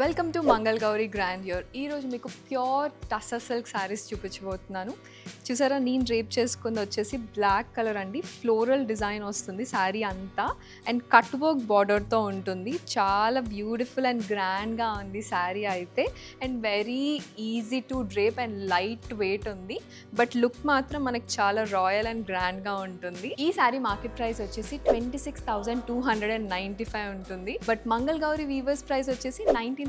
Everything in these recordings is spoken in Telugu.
Welcome to Mangal Gauri grandeur. ఈరోజు మీకు ప్యూర్ టస్సర్ సిల్క్ శారీస్ చూపించబోతున్నాను. చూసారా, నేను డ్రేప్ చేసుకుంది వచ్చేసి బ్లాక్ కలర్ అండి. ఫ్లోరల్ డిజైన్ వస్తుంది శారీ అంతా అండ్ కట్ వర్క్ బార్డర్తో ఉంటుంది. చాలా బ్యూటిఫుల్ అండ్ గ్రాండ్గా ఉంది శారీ అయితే, and very easy to drape and light weight ఉంది. బట్ లుక్ మాత్రం మనకి చాలా రాయల్ అండ్ గ్రాండ్గా ఉంటుంది. ఈ శారీ మార్కెట్ ప్రైస్ వచ్చేసి 26,295 ఉంటుంది. But Mangal Gauri weavers price వచ్చేసి 19,750.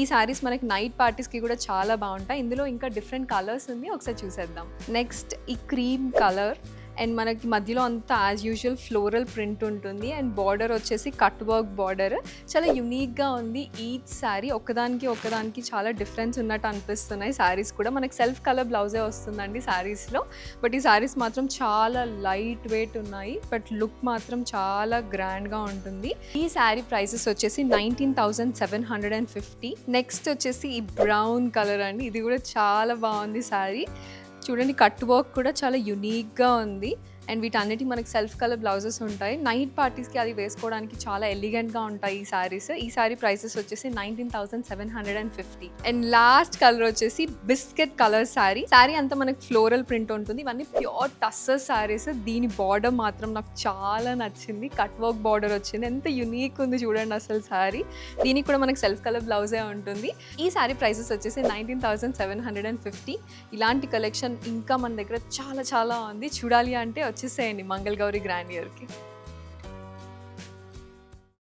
ఈ సారీస్ మనకి నైట్ పార్టీస్కి కూడా చాలా బాగుంటాయి. ఇందులో ఇంకా డిఫరెంట్ కలర్స్ ఉంది, ఒకసారి చూసేద్దాం. నెక్స్ట్ ఈ క్రీమ్ కలర్ అండ్ మనకి మధ్యలో అంతా యాజ్ యూజువల్ ఫ్లోరల్ ప్రింట్ ఉంటుంది అండ్ బార్డర్ వచ్చేసి కట్ వర్క్ బార్డర్. చాలా యునీక్గా ఉంది. ఈచ్ శారీ ఒకదానికి చాలా డిఫరెన్స్ ఉన్నట్టు అనిపిస్తున్నాయి. శారీస్ కూడా మనకి సెల్ఫ్ కలర్ బ్లౌజే వస్తుందండి శారీస్లో. బట్ ఈ శారీస్ మాత్రం చాలా లైట్ వెయిట్ ఉన్నాయి, బట్ లుక్ మాత్రం చాలా గ్రాండ్గా ఉంటుంది. ఈ శారీ ప్రైసెస్ వచ్చేసి 19,750. నెక్స్ట్ వచ్చేసి ఈ బ్రౌన్ కలర్ అండి. ఇది కూడా చాలా బాగుంది శారీ. చూడండి, కట్ వర్క్ కూడా చాలా యునీక్గా ఉంది అండ్ వీటన్నిటికి మనకి సెల్ఫ్ కలర్ బ్లౌజెస్ ఉంటాయి. నైట్ పార్టీస్కి అది వేసుకోవడానికి చాలా ఎలిగెంట్గా ఉంటాయి ఈ శారీస్. ఈ శారీ ప్రైసెస్ వచ్చేసి 19,750. అండ్ లాస్ట్ కలర్ వచ్చేసి బిస్కెట్ కలర్ శారీ. శారీ అంతా మనకి ఫ్లోరల్ ప్రింట్ ఉంటుంది. ఇవన్నీ ప్యూర్ టస్సర్ శారీస్. దీని బార్డర్ మాత్రం నాకు చాలా నచ్చింది. కట్ వర్క్ బార్డర్ వచ్చింది, ఎంత యునీక్ ఉంది చూడండి అసలు శారీ. దీనికి కూడా మనకి సెల్ఫ్ కలర్ బ్లౌజే ఉంటుంది. ఈ శారీ ప్రైసెస్ వచ్చేసి 19,750. ఇలాంటి కలెక్షన్ ఇంకా మన దగ్గర చాలా ఉంది. చూడాలి అంటే వచ్చేసేయండి మంగళ్ గౌరీ గ్రాండియర్కి.